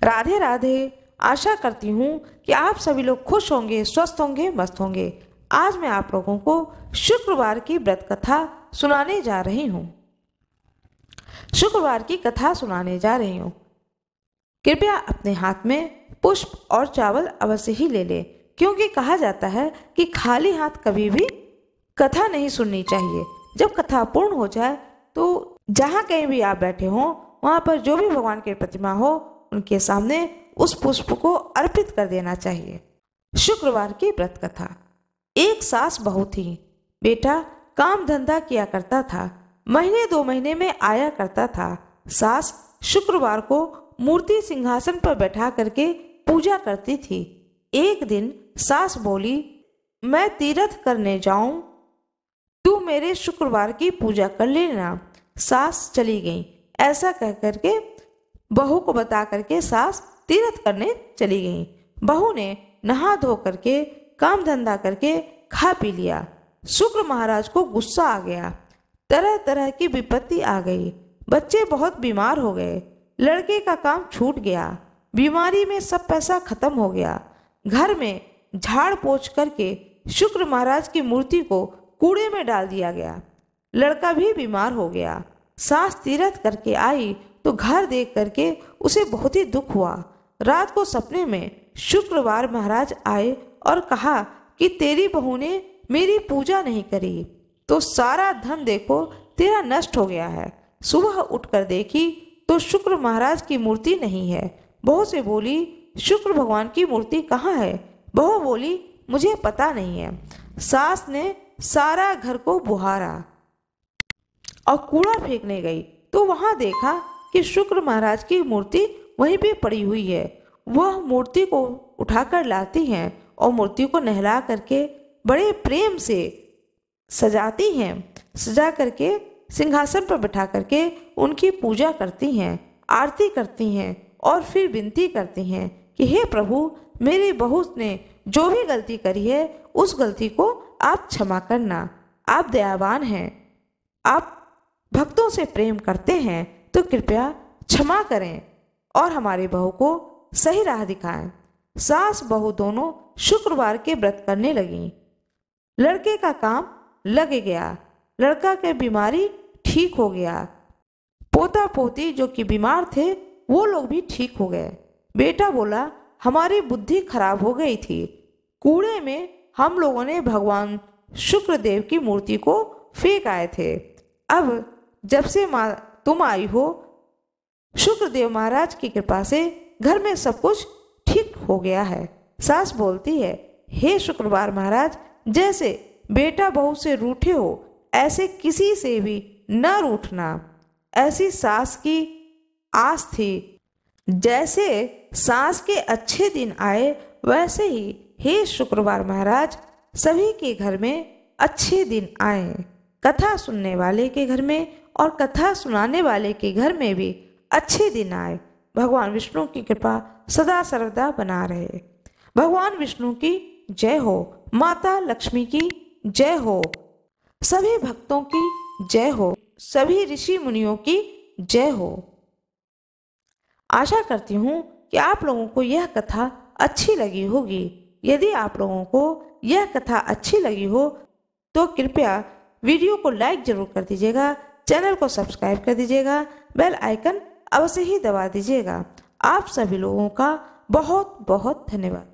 राधे राधे। आशा करती हूँ कि आप सभी लोग खुश होंगे, स्वस्थ होंगे, मस्त होंगे। आज मैं आप लोगों को शुक्रवार की व्रत कथा सुनाने जा रही हूँ। शुक्रवार की कथा सुनाने जा रही हूँ। कृपया अपने हाथ में पुष्प और चावल अवश्य ही ले लें, क्योंकि कहा जाता है कि खाली हाथ कभी भी कथा नहीं सुननी चाहिए। जब कथा पूर्ण हो जाए तो जहाँ कहीं भी आप बैठे हों, वहाँ पर जो भी भगवान की प्रतिमा हो उनके सामने उस पुष्प को अर्पित कर देना चाहिए। शुक्रवार की व्रत कथा। एक सास बहू थी। बेटा काम धंधा किया करता था, महीने 2 महीने में आया करता था। सास शुक्रवार को मूर्ति सिंहासन पर बैठा करके पूजा करती थी। एक दिन सास बोली, मैं तीर्थ करने जाऊं, तू मेरे शुक्रवार की पूजा कर लेना। सास चली गई। ऐसा कह करके बहू को बता करके सास तीर्थ करने चली गई। बहू ने नहा धो करके काम धंधा करके खा पी लिया। शुक्र महाराज को गुस्सा आ गया। तरह तरह की विपत्ति आ गई। बच्चे बहुत बीमार हो गए। लड़के का काम छूट गया। बीमारी में सब पैसा खत्म हो गया। घर में झाड़ पोंछ करके शुक्र महाराज की मूर्ति को कूड़े में डाल दिया गया। लड़का भी बीमार हो गया। सास तीर्थ करके आई तो घर देख करके उसे बहुत ही दुख हुआ। रात को सपने में शुक्रवार महाराज आए और कहा कि तेरी बहू ने मेरी पूजा नहीं करी तो सारा धन देखो तेरा नष्ट हो गया है। सुबह उठकर देखी तो शुक्र महाराज की मूर्ति नहीं है। बहू से बोली, शुक्र भगवान की मूर्ति कहाँ है? बहू बोली, मुझे पता नहीं है। सास ने सारा घर को बुहारा और कूड़ा फेंकने गई तो वहां देखा कि शुक्र महाराज की मूर्ति वहीं पे पड़ी हुई है। वह मूर्ति को उठाकर लाती हैं और मूर्ति को नहला करके बड़े प्रेम से सजाती हैं। सजा करके सिंहासन पर बैठा करके उनकी पूजा करती हैं, आरती करती हैं और फिर विनती करती हैं कि हे प्रभु, मेरी बहू ने जो भी गलती करी है उस गलती को आप क्षमा करना। आप दयावान हैं, आप भक्तों से प्रेम करते हैं, तो कृपया क्षमा करें और हमारी बहू को सही राह दिखाएं। सास बहू दोनों शुक्रवार के व्रत करने लगी। लड़के का काम लग गया। लड़का की बीमारी ठीक हो गया। पोता पोती जो कि बीमार थे वो लोग भी ठीक हो गए। बेटा बोला, हमारी बुद्धि खराब हो गई थी। कूड़े में हम लोगों ने भगवान शुक्रदेव की मूर्ति को फेंक आए थे। अब जब से तुम आई हो, शुक्रदेव महाराज की कृपा से घर में सब कुछ ठीक हो गया है। सास बोलती है, हे शुक्रवार महाराज, जैसे बेटा बहू से रूठे हो ऐसे किसी से भी न रूठना। ऐसी सास की आस थी। जैसे सास के अच्छे दिन आए वैसे ही हे शुक्रवार महाराज सभी के घर में अच्छे दिन आए। कथा सुनने वाले के घर में और कथा सुनाने वाले के घर में भी अच्छे दिन आए। भगवान विष्णु की कृपा सदा सर्वदा बना रहे। भगवान विष्णु की जय हो। माता लक्ष्मी की जय हो। सभी भक्तों की जय हो। सभी ऋषि मुनियों की जय हो। आशा करती हूँ कि आप लोगों को यह कथा अच्छी लगी होगी। यदि आप लोगों को यह कथा अच्छी लगी हो तो कृपया वीडियो को लाइक जरूर कर दीजिएगा, चैनल को सब्सक्राइब कर दीजिएगा, बेल आइकन अवश्य ही दबा दीजिएगा। आप सभी लोगों का बहुत बहुत धन्यवाद।